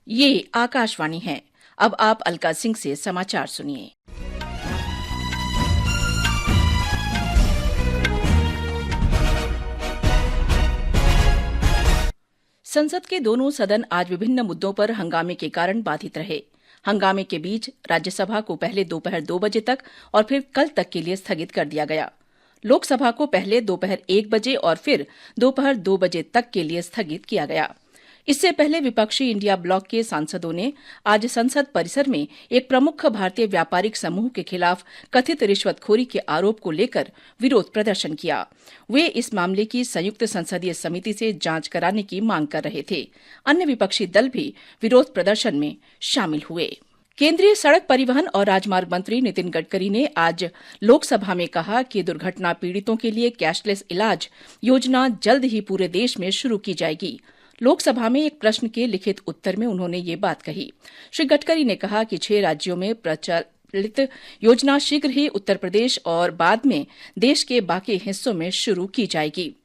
ये आकाशवाणी है। अब आप अलका सिंह से समाचार सुनिए। संसद के दोनों सदन आज विभिन्न मुद्दों पर हंगामे के कारण बाधित रहे। हंगामे के बीच राज्यसभा को पहले दोपहर 2 बजे तक और फिर कल तक के लिए स्थगित कर दिया गया। लोकसभा को पहले दोपहर 1 बजे और फिर दोपहर 2 बजे तक के लिए स्थगित किया गया। इससे पहले विपक्षी इंडिया ब्लॉक के सांसदों ने आज संसद परिसर में एक प्रमुख भारतीय व्यापारिक समूह के खिलाफ कथित रिश्वतखोरी के आरोप को लेकर विरोध प्रदर्शन किया। वे इस मामले की संयुक्त संसदीय समिति से जांच कराने की मांग कर रहे थे। अन्य विपक्षी दल भी विरोध प्रदर्शन में शामिल हुए। केंद्रीय सड़क परिवहन और राजमार्ग मंत्री नितिन गडकरी ने आज लोकसभा में कहा कि दुर्घटना पीड़ितों के लिए कैशलेस इलाज योजना जल्द ही पूरे देश में शुरू की जाएगी। लोकसभा में एक प्रश्न के लिखित उत्तर में उन्होंने ये बात कही। श्री गडकरी ने कहा कि 6 राज्यों में प्रचलित योजना शीघ्र ही उत्तर प्रदेश और बाद में देश के बाकी हिस्सों में शुरू की जाएगी।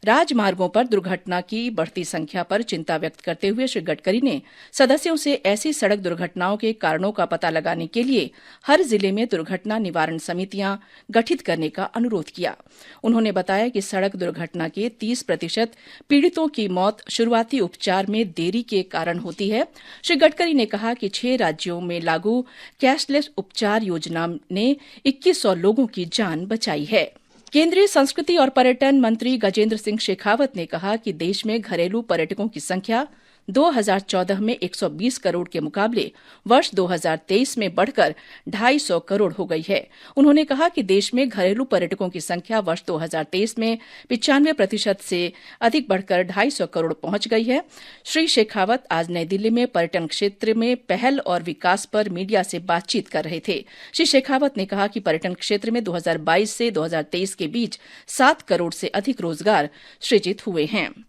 राजमार्गों पर दुर्घटना की बढ़ती संख्या पर चिंता व्यक्त करते हुए श्री गडकरी ने सदस्यों से ऐसी सड़क दुर्घटनाओं के कारणों का पता लगाने के लिए हर जिले में दुर्घटना निवारण समितियां गठित करने का अनुरोध किया। उन्होंने बताया कि सड़क दुर्घटना के 30% पीड़ितों की मौत शुरुआती उपचार में देरी के कारण होती है। श्री गडकरी ने कहा कि 6 राज्यों में लागू कैशलेस उपचार योजना ने 2100 लोगों की जान बचाई है। केंद्रीय संस्कृति और पर्यटन मंत्री गजेंद्र सिंह शेखावत ने कहा कि देश में घरेलू पर्यटकों की संख्या 2014 में 120 करोड़ के मुकाबले वर्ष 2023 में बढ़कर 250 करोड़ हो गई है। उन्होंने कहा कि देश में घरेलू पर्यटकों की संख्या वर्ष 2023 में 95% से अधिक बढ़कर 250 करोड़ पहुंच गई है। श्री शेखावत आज नई दिल्ली में पर्यटन क्षेत्र में पहल और विकास पर मीडिया से बातचीत कर रहे थे। श्री शेखावत ने कहा कि पर्यटन क्षेत्र में 2022 से 2023 के बीच 7 करोड़ से अधिक रोजगार सृजित हुए हैं।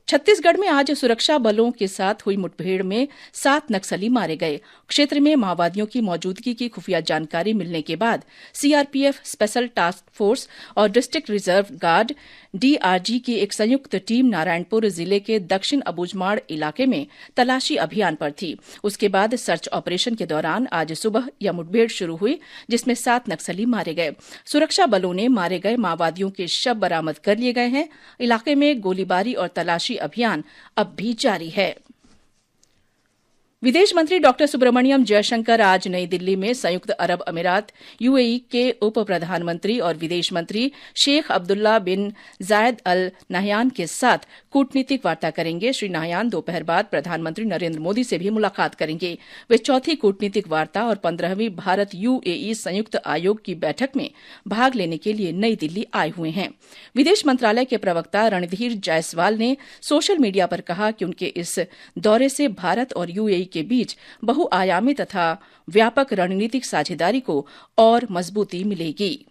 छत्तीसगढ़ में आज सुरक्षा बलों के साथ हुई मुठभेड़ में 7 नक्सली मारे गए। क्षेत्र में माओवादियों की मौजूदगी की खुफिया जानकारी मिलने के बाद सीआरपीएफ, स्पेशल टास्क फोर्स और डिस्ट्रिक्ट रिजर्व गार्ड डीआरजी की एक संयुक्त टीम नारायणपुर जिले के दक्षिण अबूझमाड़ इलाके में तलाशी अभियान पर थी। उसके बाद सर्च ऑपरेशन के दौरान आज सुबह यह मुठभेड़ शुरू हुई, जिसमें 7 नक्सली मारे गए। सुरक्षा बलों ने मारे गए माओवादियों के शव बरामद कर लिए गए हैं। इलाके में गोलीबारी और तलाशी अभियान अब भी जारी है। विदेश मंत्री डॉक्टर सुब्रमण्यम जयशंकर आज नई दिल्ली में संयुक्त अरब अमीरात यूएई के उप प्रधानमंत्री और विदेश मंत्री शेख अब्दुल्ला बिन जायद अल नहयान के साथ कूटनीतिक वार्ता करेंगे। श्री नहयान दोपहर बाद प्रधानमंत्री नरेंद्र मोदी से भी मुलाकात करेंगे। वे चौथी कूटनीतिक वार्ता और 15वीं भारत यूएई संयुक्त आयोग की बैठक में भाग लेने के लिए नई दिल्ली आए हुए हैं। विदेश मंत्रालय के प्रवक्ता रणधीर जायसवाल ने सोशल मीडिया पर कहा कि उनके इस दौरे से भारत और यूएई के बीच बहुआयामी तथा व्यापक रणनीतिक साझेदारी को और मजबूती मिलेगी।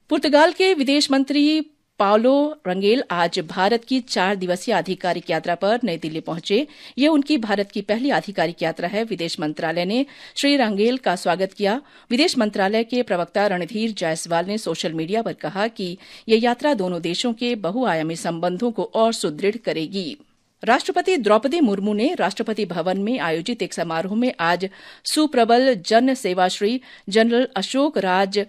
पुर्तगाल के विदेश मंत्री पाउलो रंगेल आज भारत की 4 दिवसीय आधिकारिक यात्रा पर नई दिल्ली पहुंचे। ये उनकी भारत की पहली आधिकारिक यात्रा है। विदेश मंत्रालय ने श्री रंगेल का स्वागत किया। विदेश मंत्रालय के प्रवक्ता रणधीर जायसवाल ने सोशल मीडिया पर कहा कि यह यात्रा दोनों देशों के बहुआयामी संबंधों को और सुदृढ़ करेगी। राष्ट्रपति द्रौपदी मुर्मू ने राष्ट्रपति भवन में आयोजित एक समारोह में आज सुप्रबल जन सेवाश्री जनरल अशोक राज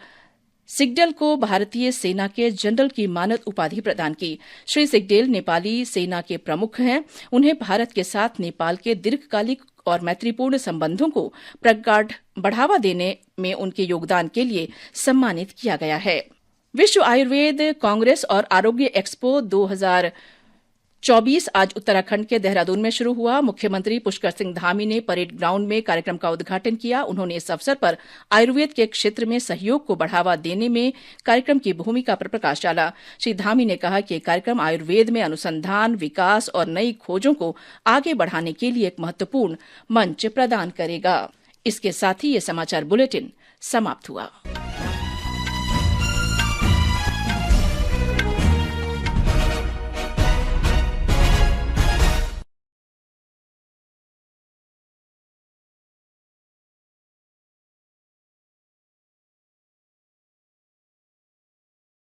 सिगडेल को भारतीय सेना के जनरल की मानद उपाधि प्रदान की। श्री सिगडेल नेपाली सेना के प्रमुख हैं। उन्हें भारत के साथ नेपाल के दीर्घकालिक और मैत्रीपूर्ण संबंधों को प्रगाढ़ बढ़ावा देने में उनके योगदान के लिए सम्मानित किया गया है। विश्व आयुर्वेद कांग्रेस और आरोग्य एक्सपो 2024 आज उत्तराखंड के देहरादून में शुरू हुआ। मुख्यमंत्री पुष्कर सिंह धामी ने परेड ग्राउंड में कार्यक्रम का उद्घाटन किया। उन्होंने इस अवसर पर आयुर्वेद के क्षेत्र में सहयोग को बढ़ावा देने में कार्यक्रम की भूमिका पर प्रकाश डाला। श्री धामी ने कहा कि यह कार्यक्रम आयुर्वेद में अनुसंधान, विकास और नई खोजों को आगे बढ़ाने के लिए एक महत्वपूर्ण मंच प्रदान करेगा। इसके साथ ही ये समाचार बुलेटिन समाप्त हुआ।